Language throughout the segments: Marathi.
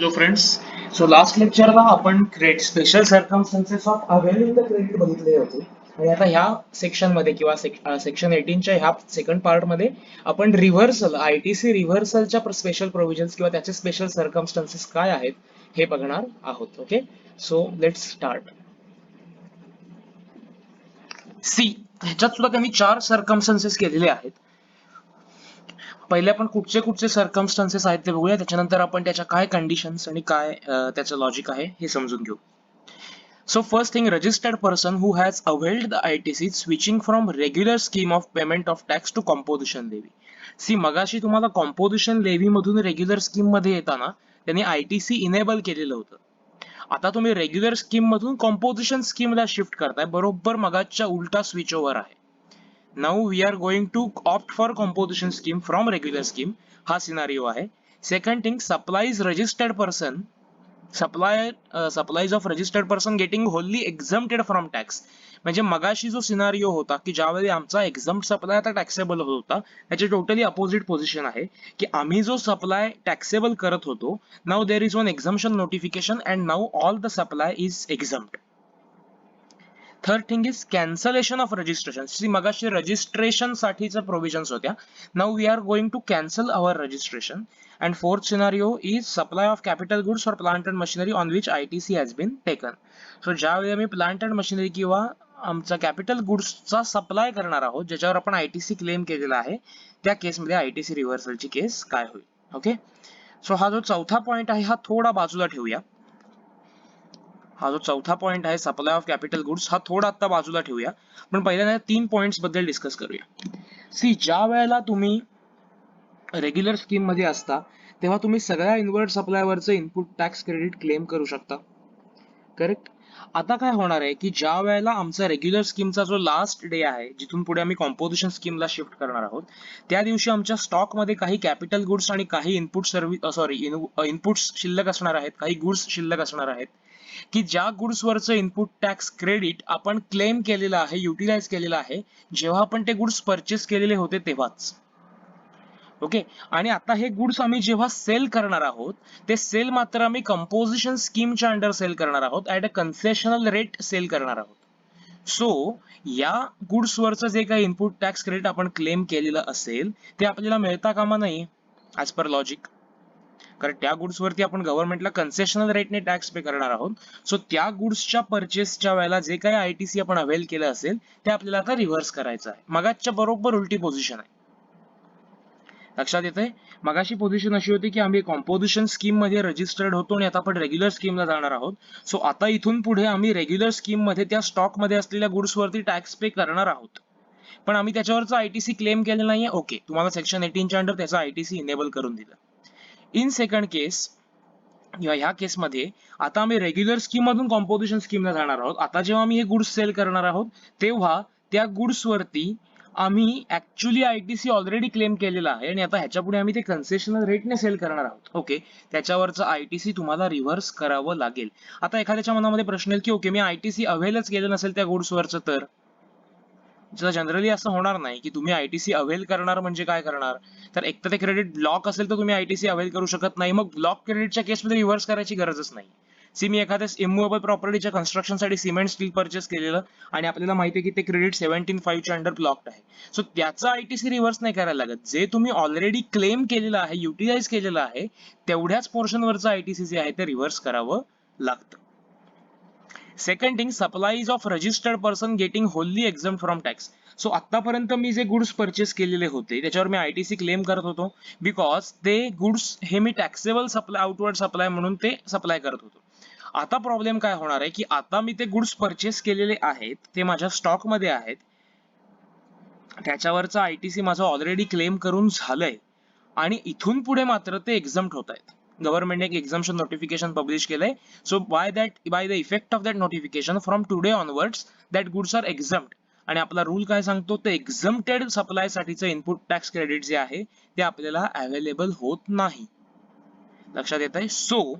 Hello friends. सो लास्ट लेक्चरला आपण special circumstances of availing the credit बघितले होते आणि आता ह्या सेक्शनमध्ये किंवा सेक्शन 18च्या ह्या सेकंड पार्टमध्ये आपण रिव्हर्सल आयटीसी रिव्हर्सलच्या स्पेशल प्रोव्हिजन्स किंवा त्याचे स्पेशल सर्कमस्टन्सेस काय आहेत हे बघणार आहोत. Okay, so let's start. See, ह्याच्यात सुद्धा त्यांनी 4 सर्कमस्टन्सेस केलेले आहेत. पहिले आपण कुठचे कुठचे सर्कमस्टन्सेस आहेत ते बघूया, त्याच्यानंतर आपण त्याच्या काय कंडिशन्स आणि काय त्याचं लॉजिक आहे हे समजून घेऊ. So first thing, registered person who has availed the ITC switching from regular scheme of payment of tax to composition levy. See, मगाशी तुम्हाला कॉम्पोजिशन लेव्ही मधून रेग्युलर स्कीम मध्ये येताना त्यांनी ITC इनेबल केलेलं होतं. आता तुम्ही रेग्युलर स्कीम मधून कॉम्पोजिशन स्कीमला शिफ्ट करताय, बरोबर मगाच्या उलटा स्विच ओव्हर आहे. Now we are going to opt for composition scheme from regular scheme, हा सिनारिओ आहे. Second thing, supplies registered person supplies of registered person getting wholly exempted from tax. म्हणजे मगाशी जो सिनारिओ होता की ज्यावेळी आमचा एक्झम्प्ट सप्लाय आता टॅक्सेबल होत होता, त्याची टोटली अपोजिट पोझिशन आहे की आम्ही जो सप्लाय टॅक्सेबल करत होतो, now there is one exemption notification and now all the supply is exempt. Third thing is cancellation of registration. See, मगाशी रजिस्ट्रेशन साठीच्या प्रोव्हिजन्स होत्या, now we are going to cancel our registration. And fourth scenario is supply of capital goods or plant and machinery on which ITC has been taken. So ज्यावेळी आम्ही प्लांट अँड मशिनरी किंवा आमचा कॅपिटल गुड्सचा सप्लाय करणार आहोत ज्याच्यावर आपण ITC क्लेम केलेला आहे, त्या केसमध्ये ITC रिव्हर्सलची केस काय होईल. ओके, सो हा जो चौथा पॉइंट आहे हा थोडा बाजूला ठेवूया. हा जो चौथा पॉइंट आहे सप्लाय ऑफ कॅपिटल गुड्स, हा थोडा आता बाजूला ठेवूया. पण पहिल्यांदा 3 पॉइंट्स बद्दल डिस्कस करूया. सी, ज्या वेळेला तुम्ही रेग्युलर स्कीम मध्ये असता तेव्हा तुम्ही सगळ्या इनवर्ट सप्लायवरचं इनपुट टॅक्स क्रेडिट क्लेम करू शकता, करेक्ट. आता काय होणार आहे की ज्या वेळेला आमचा रेग्युलर स्कीमचा जो लास्ट डे आहे, जिथून पुढे आम्ही कॉम्पोजिशन स्कीमला शिफ्ट करणार आहोत, त्या दिवशी आमच्या स्टॉक मध्ये काही कॅपिटल गुड्स आणि काही इनपुट्स शिल्लक असणार आहेत, काही गुड्स शिल्लक असणार आहेत की ज्या गुड्सवरचं इनपुट टॅक्स क्रेडिट आपण क्लेम केलेलं आहे, युटिलाइज केलेलं आहे जेव्हा आपण ते गुड्स परचेस केलेले होते तेव्हाच. ओके, आणि आता हे गुड्स आम्ही जेव्हा सेल करणार आहोत, ते सेल मात्र आम्ही कंपोजिशन स्कीमच्या अंडर सेल करणार आहोत, at a concessional rate sale करणार आहोत. सो या गुड्सवरचं जे काही इनपुट टॅक्स क्रेडिट आपण क्लेम केलेलं असेल ते आपल्याला मिळता कामा नये ऍज पर लॉजिक, कारण त्या गुड्सवरती आपण गव्हर्नमेंटला कन्सेशनल रेटने टॅक्स पे करणार आहोत. सो त्या गुड्सच्या परचेसच्या वेळेला जे काही ITC आपण अवेल केलं असेल ते आपल्याला आता रिव्हर्स करायचं आहे. मगाच्या बरोबर उलटी पोझिशन आहे, लक्षात येते. मगाशी पोझिशन अशी होती की आम्ही कॉम्पोजिशन स्कीम मध्ये रजिस्टर्ड होतो आणि आता आपण रेग्युलर स्कीमला जाणार आहोत. सो आता इथून पुढे आम्ही रेग्युलर स्कीम मध्ये त्या स्टॉक मध्ये असलेल्या गुड्स वरती टॅक्स पे करणार आहोत, पण आम्ही त्याच्यावरचा ITC क्लेम केलेला नाहीये. ओके, तुम्हाला सेक्शन 18च्या अंडर त्याचा ITC इनेबल करून दिला. इन सेकंड केस किंवा ह्या केसमध्ये आता आम्ही रेग्युलर स्कीम मधून कॉम्पोजिशन स्कीमला जाणार आहोत. आता जेव्हा आम्ही हे गुड्स सेल करणार आहोत तेव्हा त्या गुड्स वरती आम्ही ऍक्च्युअली ITC ऑलरेडी क्लेम केलेला आहे आणि आता ह्याच्या पुढे आम्ही ते कन्सेशनल रेटने सेल करणार आहोत. ओके, त्याच्यावरचं ITC तुम्हाला रिव्हर्स करावं लागेल. आता एखाद्याच्या मनामध्ये प्रश्न येईल की ओके, मी ITC अवेलच केलं नसेल त्या गुड्सवरचं, तर जनरली असं होणार नाही की तुम्ही ITC अवेल करणार म्हणजे काय करणार, तर एक तर ते क्रेडिट ब्लॉक असेल तर तुम्ही ITC अवेल करू शकत नाही, मग ब्लॉक क्रेडिटच्या केसमध्ये रिव्हर्स करायची गरजच नाही. सी, मी एखाद्या इमूवेबल प्रॉपर्टीच्या कन्स्ट्रक्शनसाठी सिमेंट स्टील परचेस केलेलं आणि आपल्याला माहिती आहे की ते क्रेडिट 17(5)च्या अंडर ब्लॉक्ड आहे, सो त्याचा ITC रिव्हर्स नाही करायला लागत. जे तुम्ही ऑलरेडी क्लेम केलेलं आहे, युटिलाइज केलेलं आहे, तेवढ्याच पोर्शनवरचं ITC जे आहे ते रिव्हर्स करावं लागतं. Second thing, supplies of registered person getting wholly exempt from tax. So आतापर्यंत मी जे गुड्स परचेस केलेले होते त्याच्यावर मी ITC क्लेम करत होतो, बिकॉज ते गुड्स हे मी टॅक्सेबल सप्लाय, आउटवर्ड सप्लाय म्हणून ते सप्लाय करत होतो. आता प्रॉब्लेम काय होणार आहे की आता मी ते गुड्स परचेस केलेले आहेत, ते माझ्या स्टॉक मध्ये आहेत, त्याच्यावरचा ITC माझं ऑलरेडी क्लेम करून झालंय आणि इथून पुढे मात्र ते एक्झम्प्ट होत आहेत. गव्हर्नमेंटने एक एक्झम्पशन नोटिफिकेशन पब्लिश केलंय. So by the effect of that notification from today onwards that goods are exempt. आणि आपला रूल काय सांगतो, ते एक्झम्प्टेड सप्लाय साठीचं इनपुट टॅक्स क्रेडिट जे आहे ते आपल्याला अवेलेबल होत नाही. लक्षात येत आहे. सो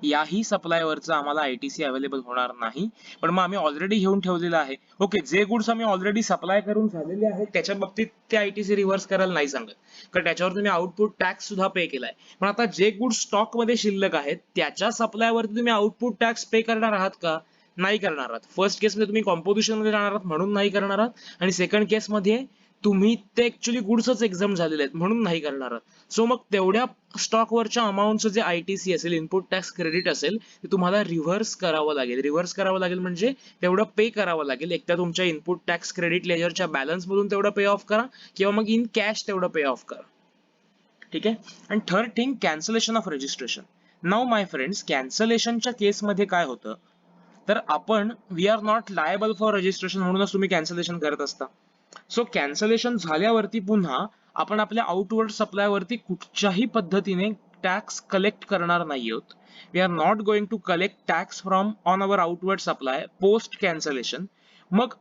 याही सप्लायवरचं आम्हाला आयटीसी अवेलेबल होणार नाही. पण मग आम्ही ऑलरेडी घेऊन ठेवलेलं आहे. ओके, जे गुड्स आम्ही ऑलरेडी सप्लाय करून झालेले आहेत त्याच्या बाबतीत ते आयटीसी रिव्हर्स करायला नाही सांगत, कारण त्याच्यावर तुम्ही आउटपुट टॅक्स सुद्धा पे केलाय. पण आता जे गुड्स स्टॉक मध्ये शिल्लक आहेत त्याच्या सप्लायवरती तुम्ही आउटपुट टॅक्स पे करणार आहात का? नाही करणार आहात. फर्स्ट केसमध्ये तुम्ही कॉम्पोजिशन मध्ये जाणार आहात म्हणून नाही करणार आहात, आणि सेकंड केसमध्ये तुम्ही ते ऍक्च्युली गुड्सच एक्झाम झालेले आहेत म्हणून नाही करणार आहात. सो मग तेवढ्या स्टॉकवरच्या अमाऊंटचं जे आयटीसी असेल, इनपुट टॅक्स क्रेडिट असेल, ते तुम्हाला रिव्हर्स करावं लागेल. रिव्हर्स करावं लागेल म्हणजे तेवढं पे करावं लागेल. एकदा तुमच्या इनपुट टॅक्स क्रेडिट लेजरच्या बॅलन्स मधून तेवढं पे ऑफ करा, किंवा मग इन कॅश तेवढं पे ऑफ करा. ठीक आहे. आणि third thing, cancellation of registration. Now my friends, कॅन्सलेशनच्या केसमध्ये काय होतं, तर आपण we are not liable for registration म्हणूनच तुम्ही कॅन्सलेशन करत असता. सो कॅन्सलेशन झाल्यावरती पुन्हा आपण आपल्या आउटवर्ड सप्लायवरती कुठच्याही पद्धतीने टॅक्स कलेक्ट करणार नाही आहोत. We are not going to collect tax from on our outward supply post cancellation. मग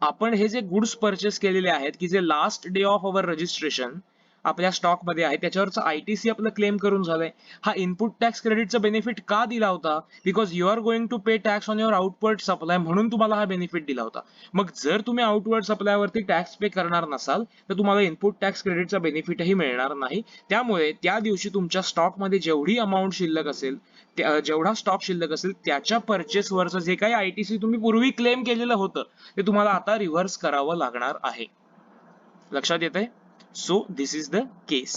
आपण हे जे गुड्स परचेस केलेले आहेत की जे last day of our registration आपल्या स्टॉक मध्ये आहे त्याच्यावरचं आयटीसी आपलं क्लेम करून झालंय. हा इनपुट टॅक्स क्रेडिटचा बेनिफिट का दिला होता? Because you are going to pay tax on your outward supply, म्हणून तुम्हाला हा बेनिफिट दिला होता. मग जर तुम्ही आउटवर्ड सप्लायवरती टॅक्स पे करणार नसाल तर तुम्हाला इनपुट टॅक्स क्रेडिटचा बेनिफिटही मिळणार नाही. त्यामुळे त्या दिवशी तुमच्या स्टॉक मध्ये जेवढी अमाऊंट शिल्लक असेल, जेवढा स्टॉक शिल्लक असेल त्याच्या परचेसवरचं जे काही आयटीसी तुम्ही पूर्वी क्लेम केलेलं होतं ते तुम्हाला आता रिव्हर्स करावं लागणार आहे. लक्षात येतंय? सो दिस इज द केस.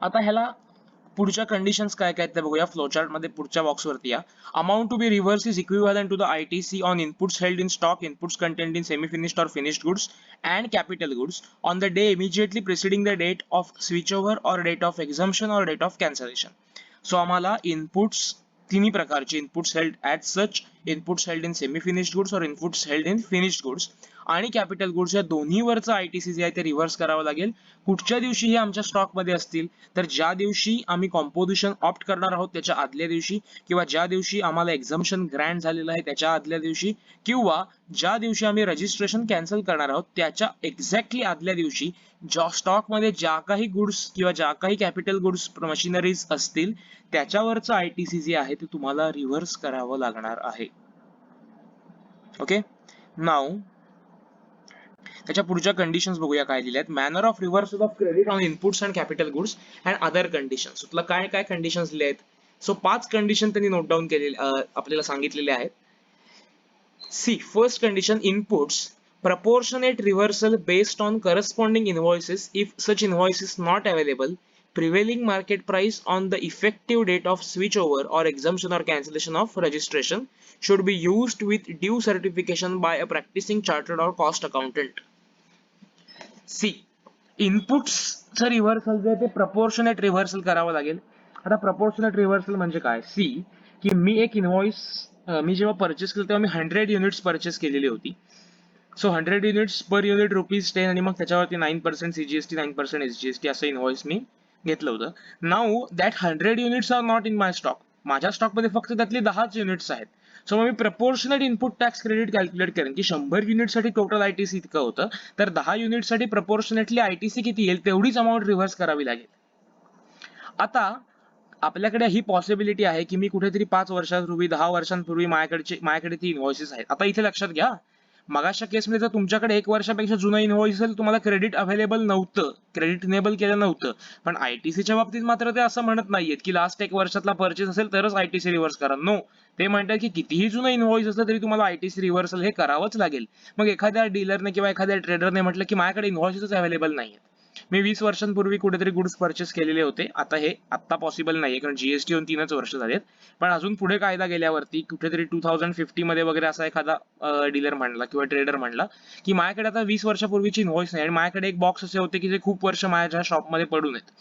आता ह्याला पुढच्या कंडिशन्स काय काय ते बघूया. फ्लोचार्ट मध्ये पुढच्या बॉक्सवरती या. Amount to be reverse is equivalent to the ITC on inputs held in stock, inputs contained in semi finished or finished goods and capital goods on the day immediately preceding the date of switch over or date of exemption or date of cancellation. So आम्हाला इनपुट्स तिन्ही प्रकारचे inputs held at such, inputs held in semi finished goods or inputs held in finished goods आणि कॅपिटल गुड्स या दोन्हीवरचं आयटीसी जे आहे ते रिव्हर्स करावं लागेल. कुठच्या दिवशी हे आमच्या स्टॉक मध्ये असतील, तर ज्या दिवशी आम्ही कॉम्पोजिशन ऑप्ट करणार आहोत त्याच्या आदल्या दिवशी, किंवा ज्या दिवशी आम्हाला एक्झम्पशन ग्रँट झालेलं आहे त्याच्या आदल्या दिवशी, किंवा ज्या दिवशी आम्ही रजिस्ट्रेशन कॅन्सल करणार आहोत त्याच्या एक्झॅक्टली आदल्या दिवशी ज्या स्टॉक मध्ये ज्या काही गुड्स किंवा ज्या काही कॅपिटल गुड्स मशिनरीज असतील त्याच्यावरचं आयटीसी जे आहे ते तुम्हाला रिव्हर्स करावं लागणार आहे. ओके. नाऊ त्याच्या पुढच्या कंडिशन्स बघूया काय दिल्या आहेत. Manner of reversal of credit on inputs and capital goods and other conditions. तुला काय काय कंडिशन्स दिल्या आहेत? सो 5 कंडिशन त्यांनी नोट डाऊन केलेले आपल्याला सांगितलेले आहेत. See first condition, inputs proportionate reversal based on corresponding invoices if such invoice is not available, prevailing market price on the effective date of switchover or exemption or cancellation of registration should be used with due certification by a practicing chartered or cost accountant. See इनपुट्सचं रिव्हर्सल जे ते प्रपोर्शनेट रिव्हर्सल करावं लागेल. आता प्रपोर्शनेट रिव्हर्सल म्हणजे काय? सी की मी एक इनव्हॉइस मी जेव्हा परचेस केलं तेव्हा मी 100 युनिट्स परचेस केलेली होती. सो 100 युनिट्स पर युनिट ₹10 आणि मग त्याच्यावरती 9% सीजीएसटी 9% एसजीएसटी असं इनव्हॉइस मी घेतलं होतं. Now that 100 units are not in my stock. माझ्या स्टॉकमध्ये फक्त त्यातली 10च युनिट्स आहेत. सो मग मी proportionate input tax credit calculate करेन की 100 युनिटसाठी टोटल आयटीसी इतकं होतं, तर 10 युनिटसाठी प्रपोर्शनेटली आयटीसी किती येईल तेवढीच अमाऊंट रिव्हर्स करावी लागेल. आता आपल्याकडे ही पॉसिबिलिटी आहे की मी कुठेतरी 5 वर्षांपूर्वी 10 वर्षांपूर्वी माझ्याकडे ती इनव्हॉइसेस आहेत. आता इथे लक्षात घ्या, मगाच्या केसमध्ये जर तुमच्याकडे 1 वर्षापेक्षा जुनं इनव्हॉइस असेल तुम्हाला क्रेडिट अवेलेबल नव्हतं, क्रेडिट इनेबल केलं नव्हतं. पण आयटीसीच्या बाबतीत मात्र ते असं म्हणत नाहीयेत की लास्ट 1 वर्षातला परचेस असेल तरच आयटीसी रिव्हर्स करा. नो, ते म्हणतात की कितीही जुनं इनव्हॉइस असलं तरी तुम्हाला आयटीसी रिव्हर्सल हे करावंच लागेल. मग एखाद्या डीलरने किंवा एखाद्या ट्रेडरने म्हटलं की माझ्याकडे इनव्हॉइसेस अवेलेबल नाहीयेत, मी 20 वर्षांपूर्वी कुठेतरी गुड्स परचेस केलेले होते, आता पॉसिबल नाहीये कारण जीएसटी होऊन 3च वर्ष झालेत. पण अजून पुढे कायदा गेल्यावरती कुठेतरी 2050 मध्ये वगैरे असा एखादा डीलर म्हणला किंवा ट्रेडर म्हणला की माझ्याकडे आता 20 वर्षापूर्वीची इनव्हॉइस नाही आणि माझ्याकडे एक बॉक्स असे होते की जे खूप वर्ष माझ्या शॉपमध्ये पडून आहेत.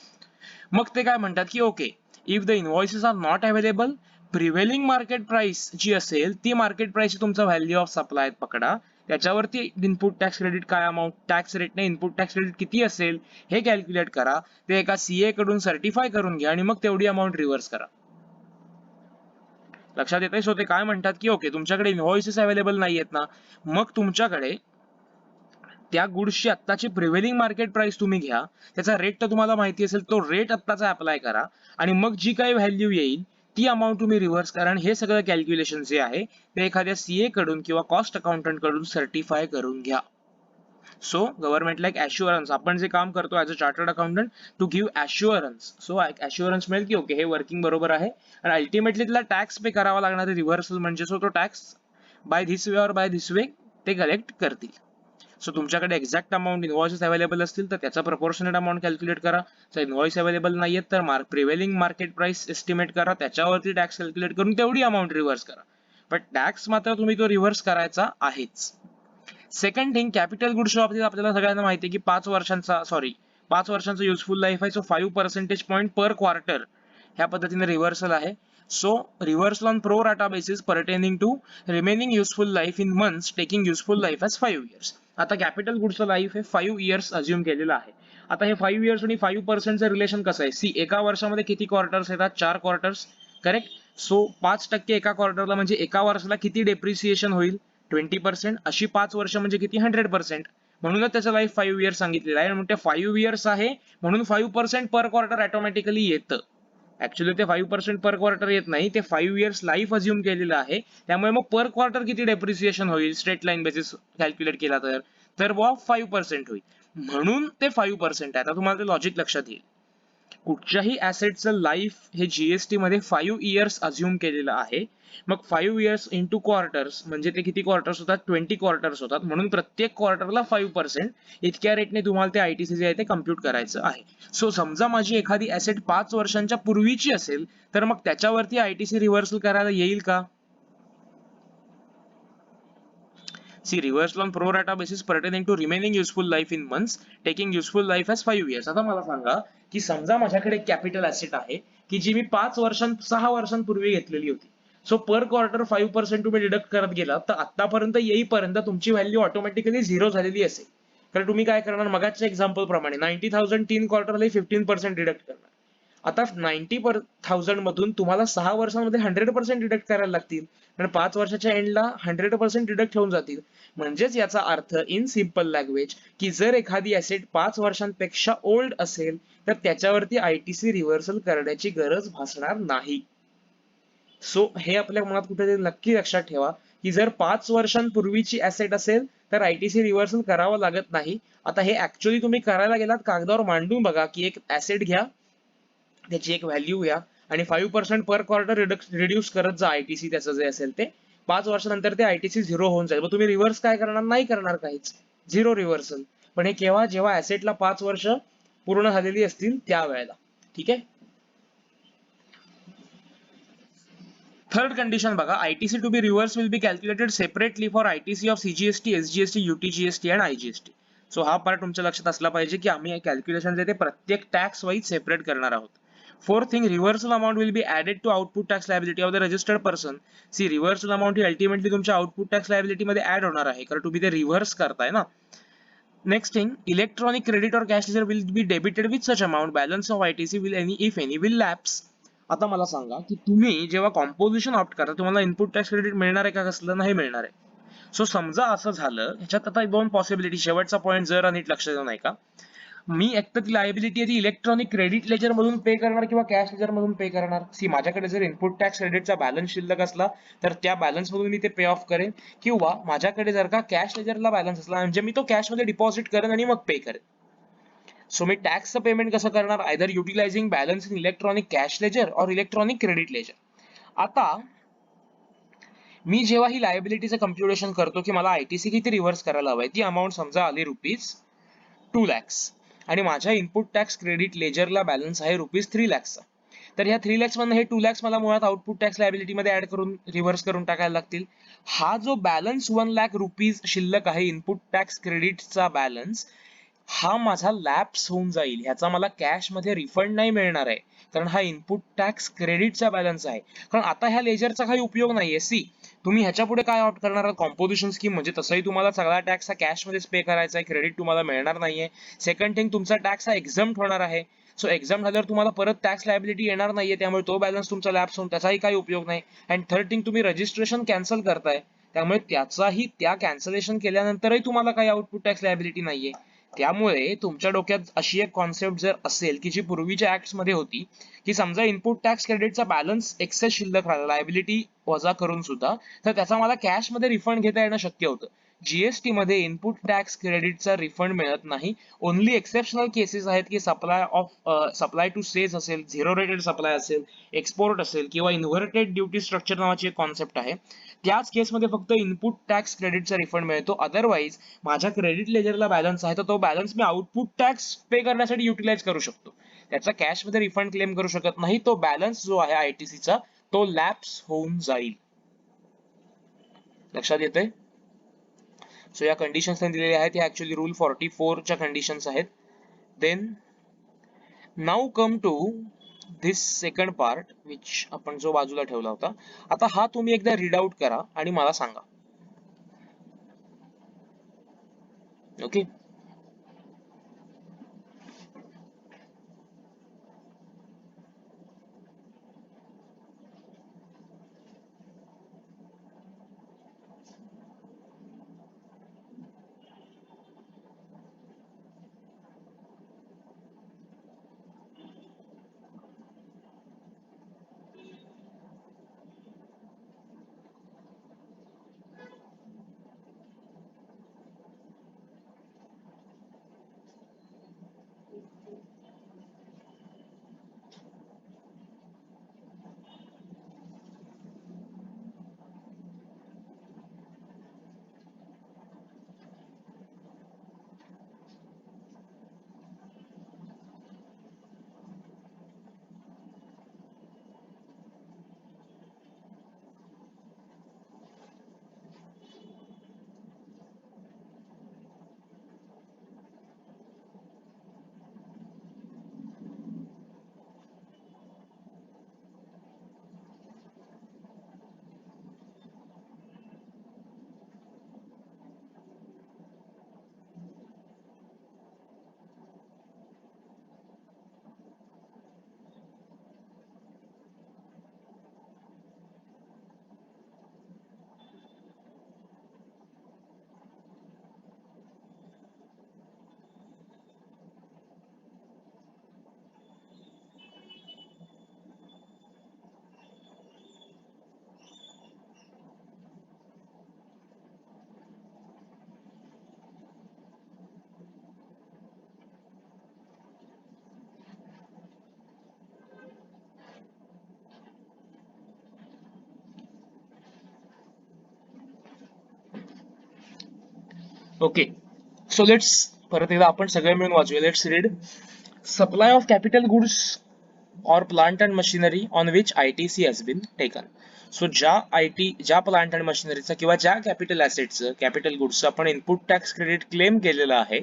मग ते काय म्हणतात की okay, if the invoices are not available, prevailing market price जी असेल ती मार्केट प्राइस तुमचा व्हॅल्यू ऑफ सप्लाय पकडा, त्याच्यावरती इनपुट टॅक्स क्रेडिट काय अमाऊंट टॅक्स रेटने इनपुट टॅक्स क्रेडिट किती असेल हे कॅल्क्युलेट करा, ते एका सीए कडून सर्टिफाय करून घ्या आणि मग तेवढी अमाऊंट रिव्हर्स करा. लक्षात येतंय? सो ते काय म्हणतात की ओके तुमच्याकडे इनव्हॉइसेस अवेलेबल नाहीयेत ना, मग तुमच्याकडे त्या गुड्सची आत्ताची प्रिव्हेलिंग मार्केट प्राइस तुम्ही घ्या, त्याचा रेट तर तुम्हाला माहिती असेल, तो रेट आत्ताचा अप्लाय करा आणि मग जी काही व्हॅल्यू येईल ती अमाऊंट तुम्ही रिव्हर्स करा आणि हे सगळं कॅल्क्युलेशन जे आहे ते एखाद्या सीए कडून किंवा कॉस्ट अकाउंटंट कडून सर्टिफाय करून घ्या. सो गव्हर्नमेंटला एक ॲश्युरन्स, आपण जे काम करतो as a chartered accountant, to give assurance. So assurance मिळेल की ओके हे वर्किंग बरोबर आहे आणि अल्टिमेटली त्याला टॅक्स पे करावा लागणार आहे रिव्हर्सल म्हणजे. सो तो tax by this way or by this way ते कलेक्ट करतील. सो तुमच्याकडे एक्झॅक्ट अमाऊंट इनव्हॉइसेस अवेलेबल असतील तर त्याचा प्रपोर्शनेट अमाऊंट कॅल्क्युलेट करा. जर इनव्हॉइस अवेलेबल नाहीयेत तर प्रिव्हेलिंग मार्केट प्राइस एस्टिमेट करा, त्याच्यावरती टॅक्स कॅल्क्युलेट करून तेवढी अमाऊंट रिव्हर्स करा. पण टॅक्स मात्र तुम्ही तो रिव्हर्स करायचा आहेच. सेकंड थिंग, कॅपिटल गुड्सच्या बाबतीत आपल्याला सगळ्यांना माहिती आहे की 5 वर्षांचा युजफुल लाईफ आहे. सो 5% पॉईंट पर क्वार्टर ह्या पद्धतीने रिव्हर्सल आहे. So reversal on pro rata basis pertaining to remaining useful life in months taking useful life as 5 years. आता कॅपिटल गुड्सचं लाईफ हे 5 इयर्स अज्युम केलेलं आहे. आता हे 5 इयर्स आणि 5%चं रिलेशन कसं आहे, सी एका वर्षामध्ये किती क्वार्टर्स येतात, 4 क्वार्टर्स, करेक्ट. सो 5% एका क्वार्टरला म्हणजे एका वर्षाला किती डेप्रिसिएशन होईल, 20%. अशी 5 वर्ष म्हणजे किती, 100%. म्हणूनच त्याचं लाईफ 5 इयर्स सांगितलेलं आहे. म्हणून ते 5 इयर्स आहे म्हणून 5% पर क्वार्टर ऑटोमॅटिकली येतं. ऍक्च्युली ते 5% पर क्वार्टर येत नाही, ते 5 इयर्स लाईफ अज्युम केलेलं आहे. त्यामुळे मग पर क्वार्टर किती डेप्रिसिएशन होईल स्ट्रेट लाईन बेसिस कॅल्क्युलेट केला तर 5% होईल. म्हणून ते 5% आहे. आता तुम्हाला ते लॉजिक लक्षात येईल. कुठच्याही ऍसेटचं लाईफ हे जीएसटी मध्ये 5 इयर्स अज्युम केलेलं आहे. मग 5 इयर्स इंटू क्वार्टर्स म्हणजे ते किती क्वार्टर्स होतात, 20 क्वार्टर्स होतात. म्हणून प्रत्येक क्वार्टरला 5% इतक्या रेटने तुम्हाला ते आयटीसी जे आहे ते कम्प्युट करायचं आहे. सो समजा माझी एखादी ऍसेट 5 वर्षांच्या पूर्वीची असेल तर मग त्याच्यावरती आयटीसी रिव्हर्सल करायला येईल का? See reversal on pro rata basis pertaining to remaining useful life in months taking useful life as 5 years. आता मला सांगा की समजा माझ्याकडे कॅपिटल ऍसेट आहे की जी मी 6 वर्षांपूर्वी घेतलेली होती. सो पर क्वार्टर 5% तुम्ही डिडक्ट करत गेला तर आतापर्यंत येईपर्यंत तुमची व्हॅल्यू ऑटोमॅटिकली झिरो झालेली असेल. तर तुम्ही काय करणार, मगाच्या एक्झाम्पल प्रमाणे 90,000 3 क्वार्टरला 15% डिडक्ट करणार. आता 90,000 मधून तुम्हाला 6 वर्षांमध्ये 100% डिडक्ट करायला लागतील. आणि 5 वर्षाच्या एंडला 100% डिडक्ट होऊन जातील. म्हणजेच याचा अर्थ इन सिम्पल लँग्वेज की जर एखादी ऍसेट 5 वर्षांपेक्षा ओल्ड असेल तर त्याच्यावरती आयटीसी रिव्हर्सल करण्याची गरज भासणार नाही. सो हे आपल्या मनात कुठेतरी नक्की लक्षात ठेवा की जर 5 वर्षांपूर्वीची ऍसेट असेल तर आयटीसी रिव्हर्सल करावं लागत नाही. आता हे ऍक्च्युअली तुम्ही करायला गेलात कागदावर मांडून बघा की एक ऍसेट घ्या, त्याची एक व्हॅल्यू घ्या आणि 5% पर क्वार्टर रिड्यूस करत जा आयटीसी त्याचं जे असेल ते. 5 वर्षानंतर ते आयटीसी झिरो होऊन जाईल. मग तुम्ही रिव्हर्स काय करणार, नाही करणार काहीच, झिरो रिव्हर्सल. पण हे केव्हा, जेव्हा ऍसेटला 5 वर्ष पूर्ण झालेली असतील त्यावेळेला. ठीक आहे. थर्ड कंडिशन बघा, ITC to be reverse will be calculated separately for ITC of CGST, SGST, UTGST and IGST. So हा पार्ट तुमच्या लक्षात असला पाहिजे की आम्ही कॅल्क्युलेशन जे ते प्रत्येक टॅक्स वाईज सेपरेट करणार आहोत. Fourth thing, reversal amount will be added to output tax liability of the registered person. See reversal amount ही अल्टिमेटली तुमच्या आउटपुट टॅक्स लायबिलिटी मध्ये ऍड होणार आहे कारण तुम्ही ते रिव्हर्स करताय ना. नेक्स्ट थिंग, इलेक्ट्रॉनिक क्रेडिट और cash ledger will be debited with such amount balance of ITC will any if any will lapse. आता मला सांगा की तुम्ही जेव्हा कॉम्पोजिशन ऑप्ट करता तुम्हाला इनपुट टॅक्स क्रेडिट मिळणार आहे का, कसलं नाही मिळणार आहे. सो समजा असं झालं, ह्याच्यात आता 2 पॉसिबिलिटी, शेवटचा पॉईंट जरा नीट लक्ष देऊ नाही का. मी एक तर ती लायबिलिटी आहे ती इलेक्ट्रॉनिक क्रेडिट लेजर मधून पे करणार किंवा कॅश लेजर मधून पे करणार. सी माझ्याकडे जर इनपुट टॅक्स क्रेडिटचा बॅलन्स शिल्लक असला तर त्या बॅलन्स मधून मी ते पे ऑफ करेन, किंवा माझ्याकडे जर का कॅश लेजरला बॅलन्स असला म्हणजे मी तो कॅश मध्ये डिपॉझिट करेन आणि मग पे करेन. सो मी टॅक्सचं पेमेंट कसं करणार, either utilizing balance in electronic cash ledger और इलेक्ट्रॉनिक क्रेडिट लेजर. आता मी जेव्हा ही लायबिलिटीचं कम्प्युटेशन करतो की मला आयटीसी किती रिव्हर्स करायला हवंय, ती अमाऊंट समजा आली ₹2 lakhs आणि माझ्या इनपुट टॅक्स क्रेडिट लेजरला बॅलन्स आहे ₹3 lakhs. तर ह्या 3 lakhs मधून हे 2 lakhs मला मुळात आउटपुट टॅक्स लायबिलिटी मध्ये ऍड करून रिव्हर्स करून टाकायला लागतील. हा जो बॅलन्स ₹1 lakh शिल्लक आहे इनपुट टॅक्स क्रेडिटचा बॅलन्स, हा माझा लॅप्स होऊन जाईल. ह्याचा मला कॅश मध्ये रिफंड नाही मिळणार आहे कारण हा इनपुट टॅक्स क्रेडिटचा बॅलन्स आहे. कारण आता ह्या लेजरचा काही उपयोग नाहीये. सी तुम्ही ह्याच्या पुढे काय ऑप्ट करणार, कॉम्पोजिशन स्कीम म्हणजे तसंही तुम्हाला सगळा टॅक्स हा कॅश मध्येच पे करायचा आहे, क्रेडिट तुम्हाला मिळणार नाहीये. सेकंड थिंग, तुमचा टॅक्स हा एक्झम्प्ट होणार आहे. सो एक्झाम झाल्यावर तुम्हाला परत टॅक्स लायबिलिटी येणार नाहीये, त्यामुळे तो बॅलन्स तुमचा लॅप्स होऊन त्याचाही काही उपयोग नाही. अँड थर्ड थिंग, तुम्ही रजिस्ट्रेशन कॅन्सल करताय त्यामुळे त्याचाही त्या कॅन्सलेशन केल्यानंतरही तुम्हाला काही आउटपुट टॅक्स लायबिलिटी नाहीये. त्यामुळे तुमच्या डोक्यात अशी एक कॉन्सेप्ट जर असेल की जी पूर्वीच्या ऍक्ट्स मध्ये होती, की समजा इनपुट टॅक्स क्रेडिटचा बॅलन्स एक्सेस शिल्लक राहिला लायबिलिटी वजा करून सुद्धा, तर त्याचा मला कॅश मध्ये रिफंड घेता येणं शक्य होतं. जीएसटी मध्ये इनपुट टॅक्स क्रेडिटचा रिफंड मिळत नाही. ओनली एक्सेप्शनल केसेस आहेत की सप्लाय टू सेज असेल, झिरो रेटेड सप्लाय असेल, एक्सपोर्ट असेल किंवा इन्व्हर्टेड ड्युटी स्ट्रक्चर नावाची एक कॉन्सेप्ट आहे, त्याच केसमध्ये फक्त इनपुट टॅक्स क्रेडिटचा रिफंड मिळतो. अदरवाईज माझ्या क्रेडिट लेजरला बॅलन्स आहे तर तो बॅलन्स मी आउटपुट टॅक्स पे करण्यासाठी युटिलाइज करू शकतो. त्याचा कॅश मध्ये रिफंड क्लेम करू शकत नाही. तो बॅलन्स जो आहे आयटीसीचा तो लॅप्स होऊन जाईल. लक्षात येतंय? सो या कंडिशन्स दिलेल्या आहेत, या ऍक्च्युअली रूल 44 च्या कंडिशन्स आहेत. Then now come to this second part which आपण जो बाजूला ठेवला होता. आता हा तुम्ही एकदा रीड आउट करा आणि मला सांगा. ओके. ओके. सो लेट्स परत एकदा आपण सगळे मिळून वाचूया. Let's read. Supply of capital goods or plant and machinery on which ITC has been taken. So ज्या प्लांट अँड मशिनरीचा किंवा ज्या कॅपिटल ऍसेटचं कॅपिटल गुड्सचं आपण इनपुट टॅक्स क्रेडिट क्लेम केलेलं आहे,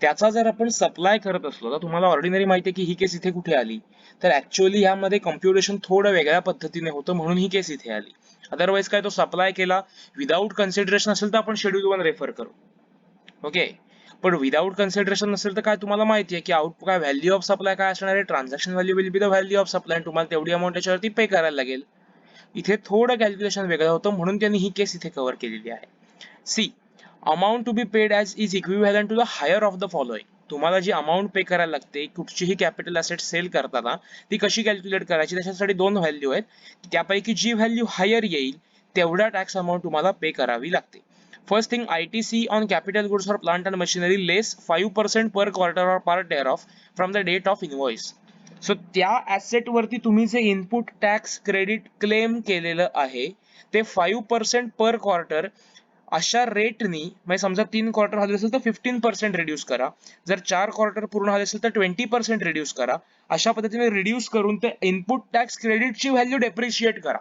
त्याचा जर आपण सप्लाय करत असलो, तर तुम्हाला ऑर्डिनरी माहिती आहे की ही केस इथे कुठे आली, तर ऍक्च्युअली यामध्ये कम्प्युटेशन थोडं वेगळ्या पद्धतीने होतं म्हणून ही केस इथे आली. अदरवाईज काय तो सप्लाय केला विदाऊट कन्सिडरेशन असेल तर आपण शेड्यूल 1 रेफर करू. ओके. पण विदाउट कन्सिडरेशन नसेल तर काय तुम्हाला माहिती आहे की आउटपुट काय व्हॅल्यू ऑफ सप्लाय काय असणार आहे, transaction value will be the value of supply, तुम्हाला तेवढी अमाऊंट त्याच्यावरती पे करायला लागेल. इथे थोडं कॅल्क्युलेशन वेगळं होतं म्हणून त्यांनी ही केस इथे कव्हर केलेली आहे. See amount to be paid as is equivalent to the higher of the following. तुम्हाला जी अमाऊंट पे करायला लागते कुठचीही कॅपिटल ॲसेट सेल करताना, ती कशी कॅल्क्युलेट करायची, त्याच्यासाठी दोन व्हॅल्यू आहेत. त्यापैकी जी व्हॅल्यू हायर येईल तेवढा टॅक्स अमाऊंट तुम्हाला पे करावी लागते. First thing, ITC on capital goods or plant and machinery less 5% per quarter or per thereof from the date of invoice. So त्या ऍसेट वरती तुम्ही जे इनपुट टॅक्स क्रेडिट क्लेम केलेलं आहे ते 5% पर क्वार्टर अशा रेटनी, म्हणजे समजा 3 क्वार्टर झाले असेल तर 15% रिड्यूस करा, जर 4 क्वार्टर पूर्ण झाले असेल तर 20% रिड्यूस करा. अशा पद्धतीने रिड्यूस करून ते इनपुट टॅक्स क्रेडिटची व्हॅल्यू डेप्रिशिएट करा.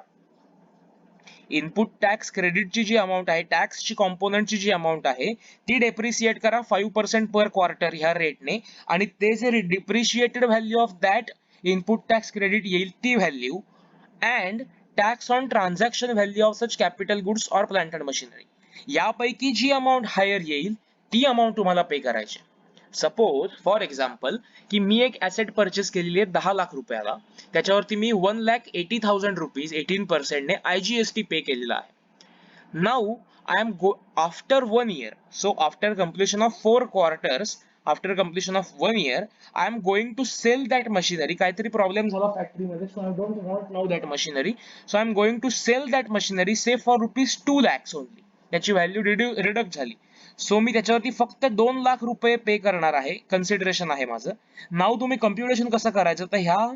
इनपुट टॅक्स क्रेडिटची जी अमाऊंट आहे, टॅक्सची कॉम्पोनंटची जी अमाऊंट आहे ती डेप्रिशिएट करा 5% पर क्वार्टर ह्या रेटने, आणि ते जे depreciated value of that input tax credit येईल ती value and tax on transaction value of such capital goods or plant and machinery, यापैकी जी अमाऊंट हायर येईल ती अमाऊंट तुम्हाला पे करायची. सपोज फॉर एक्झाम्पल की मी एक ऍसेट परचेस केलेली आहे 10 लाख रुपयाला, त्याच्यावरती मी 1,80,000 रुपीज 18% ने IGST पे केलेला आहे. Now I am after 1 year. So after completion of 4 quarters, after completion of 1 year, I am going to sell that machinery. काहीतरी problem झाला factory मध्ये, so I don't want now that machinery. So I am going to sell that machinery say for rupees 2 lakhs only. त्याची व्हॅल्यू रिडक्ट झाली. सो मी त्याच्यावरती फक्त 2 लाख रुपये पे करणार आहे. कन्सिडरेशन आहे माझं. नाव तुम्ही कम्प्युटेशन कसं करायचं, तर ह्या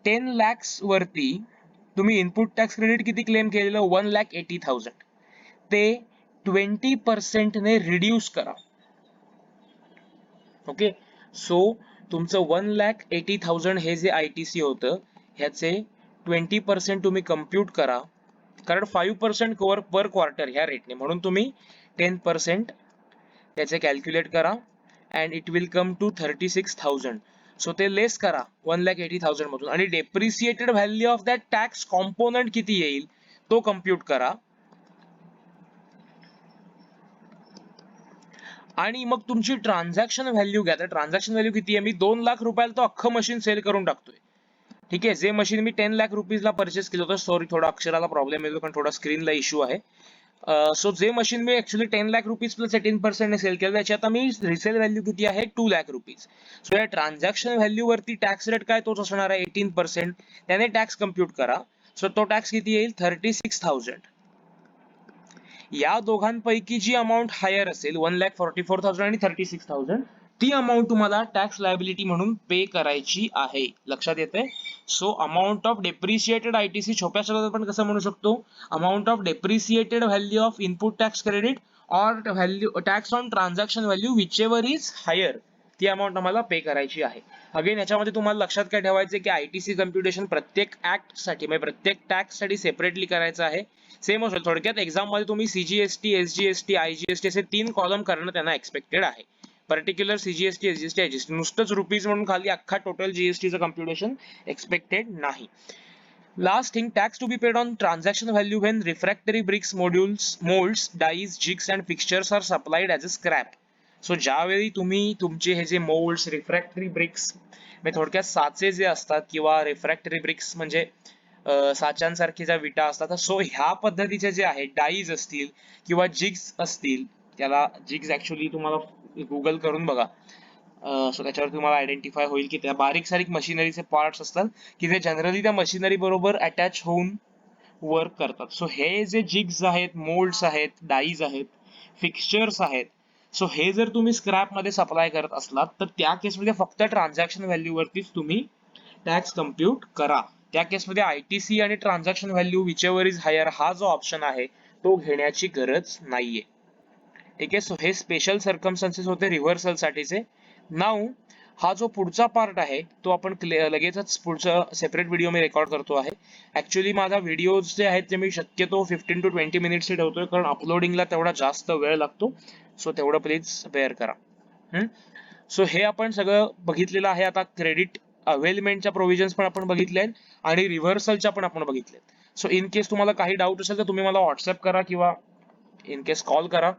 10 lakhs वरती तुम्ही इनपुट टॅक्स क्रेडिट किती क्लेम केलेलं, 1,80,000, ते 20% ने रिड्यूस करा. ओके, सो तुमचं 1,80,000 हे जे ITC होतं ह्याचे 20% तुम्ही कम्प्युट करा, कारण 5% कव्हर पर क्वार्टर ह्या रेटने, म्हणून तुम्ही 10% त्याचे कॅल्क्युलेट करा and it will come to 36,000. So ते लेस करा 1,80,000 मधून आणि depreciated value of that tax component किती येईल तो कम्प्युट करा. आणि मग तुमची ट्रान्झॅक्शन व्हॅल्यू घ्या. तर ट्रान्झॅक्शन व्हॅल्यू किती आहे, मी 2 लाख रुपयाला तो अख्खं मशीन सेल करून टाकतोय. ठीक आहे, जे मशीन मी 10 लाख रुपीजला परचेस केलं होतं, सॉरी थोडा अक्षराला प्रॉब्लेम येतो कारण थोडा स्क्रीनला इश्यू आहे. सो जे मशीन मी ऍक्च्युली 10 लाख रुपीज प्लस 18% ने सेल केलं, त्याची आता मी रिसेल व्हॅल्यू किती आहे, 2 लाख रुपीज. सो या ट्रान्झॅक्शन व्हॅल्यू वरती टॅक्स रेट काय तोच असणार आहे 18%. त्याने टॅक्स कम्प्युट करा. सो तो टॅक्स किती येईल, 36,000. या दोघांपैकी जी अमाऊंट हायर असेल 1,44,000 आणि 36,000, ती अमाऊंट तुम्हाला टॅक्स लायबिलिटी म्हणून पे करायची आहे. लक्षात येते. So amount of depreciated ITC छोट्या शब्दात आपण कसं म्हणू शकतो, amount of depreciated value of input tax credit or value tax on transaction value whichever is higher, ती अमाऊंट आम्हाला पे करायची आहे. अगेन याच्यामध्ये तुम्हाला लक्षात काय ठेवायचं की ITC कम्प्युटेशन प्रत्येक ऍक्ट साठी म्हणजे प्रत्येक टॅक्स साठी सेपरेटली करायचं आहे. सेम असेल थोडक्यात, एक्झाम मध्ये तुम्ही CGST, SGST, IGST असे 3 कॉलम करणं त्यांना एक्सपेक्टेड आहे. पर्टिक्युलर CGST, SGST, IGST नुसतंच रुपीज म्हणून खाली अख्खा टोटल GST चं कम्प्युटेशन एक्सपेक्टेड नाही. Last thing, tax to be paid on transaction value when refractory bricks, modules, molds, dies, jigs and fixtures are supplied as a scrap. So ज्यावेळी तुम्ही तुमचे हे जे मोल्ड्स, रिफ्रॅक्टरी ब्रिक्स म्हणजे थोडक्यात साचे जे असतात किंवा रिफ्रॅक्टरी ब्रिक्स म्हणजे साच्यांसारखे ज्या विटा असतात, सो ह्या पद्धतीचे जे आहेत डाईज असतील किंवा जिग्स असतील, त्याला जिग्स ऍक्च्युली तुम्हाला गुगल करून बघा, सो त्याच्यावर तुम्हाला आयडेंटिफाय होईल की त्या बारीक सारीक मशिनरीचे पार्ट्स असतात की जे जनरली त्या मशिनरी बरोबर अटॅच होऊन वर्क करतात. सो हे जे जिग्स आहेत, मोल्ड्स आहेत, डाईज आहेत, फिक्स्चर्स आहेत, सो हे जर तुम्ही स्क्रॅप मध्ये सप्लाय करत असलात तर त्या केसमध्ये फक्त ट्रान्झॅक्शन व्हॅल्यू वरतीच तुम्ही टॅक्स कम्प्युट करा. त्या केसमध्ये ITC आणि transaction value whichever is higher हा जो ऑप्शन आहे तो घेण्याची गरज नाहीये. ठीक आहे, सो हे स्पेशल सर्कमस्टन्सेस होते रिव्हर्सल साठीचे. नाऊ हा जो पुढचा पार्ट आहे तो आपण लगेचच पुढचा सेपरेट व्हिडिओ मी रेकॉर्ड करतो आहे. ऍक्च्युली माझा व्हिडिओ जे आहेत ते मी शक्यतो 15 to 20 मिनिट्स ठेवतोय कारण अपलोडिंगला तेवढा जास्त वेळ लागतो. सो तेवढं प्लीज बेअर करा. सो हे आपण सगळं बघितलेलं आहे. आता क्रेडिट अवेलमेंटच्या प्रोव्हिजन्स पण आपण बघितले आहेत आणि रिव्हर्सलच्या पण आपण बघितले. सो इन केस तुम्हाला काही डाऊट असेल तर तुम्ही मला व्हॉट्सअप करा किंवा इन केस कॉल करा.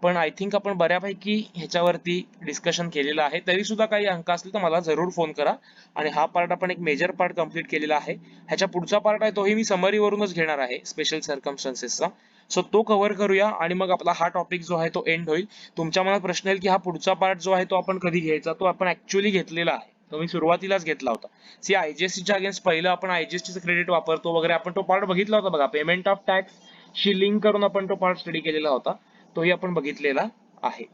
पण आय थिंक आपण बऱ्यापैकी ह्याच्यावरती डिस्कशन केलेलं आहे. तरी सुद्धा काही अंक असतील तर मला जरूर फोन करा. आणि हा पार्ट आपण एक मेजर पार्ट कम्प्लीट केलेला आहे. ह्याच्या पुढचा पार्ट आहे तोही मी समरी वरूनच घेणार आहे स्पेशल सर्कमस्टन्सेसचा. सो तो कव्हर करूया आणि मग आपला हा टॉपिक जो आहे तो एंड होईल. तुमच्या मनात प्रश्न येईल की हा पुढचा पार्ट जो आहे तो आपण कधी घ्यायचा, तो आपण ऍक्च्युअली घेतलेला आहे, तो मी सुरुवातीलाच घेतला होता. सी IGSTच्या अगेन्स्ट पहिलं आपण IGSTचं क्रेडिट वापरतो वगैरे आपण तो पार्ट बघितला होता बघा. Payment of tax she link करून आपण तो पार्ट स्टडी केलेला होता, तोही आपण बघितलेला आहे.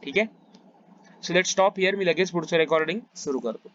ठीक आहे, सो लेट्स स्टॉप हिअर. मी लगेच पुढचं रेकॉर्डिंग सुरू करतो.